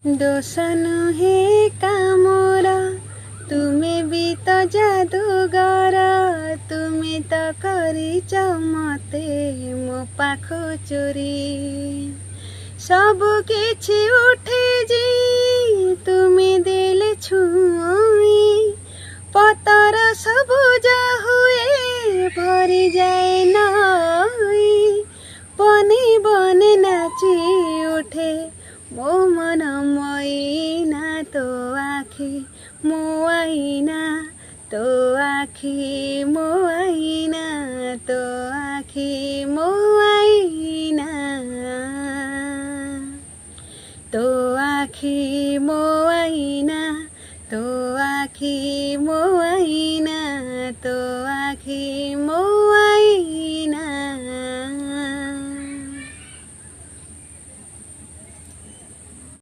ଦୋଷ ନୁହେଁ କାମର, ତୁମେ ବି ତ ଯାଦୁଗର। ତୁମେ ତ କରିଛ ମତେ ମୋ ପାଖ ଚୋରି। ସବୁ କିଛି ଉଠେଜି ତୁମେ ଦେଲେ ଛୁଇଁ। ପତର ସବୁଜ ହୁଏ ଭରିଯାଏ ନଈ। ବନେ ବନେ ନାଚି ଉଠେ ମୋ ମନ ମଇନା। ତୋ ଆଖି ମୋ ଆଇନା, ତୋ ଆଖି ମୋ ଆଇନା, ତୋ ଆଖି ମୋ ଆଇନା। ତୋ ଆଖି ମୋ ଆଇନା, ତୋ ଆଖି ମୋ ଆଇନା, ତୋ ଆଖି ମୋ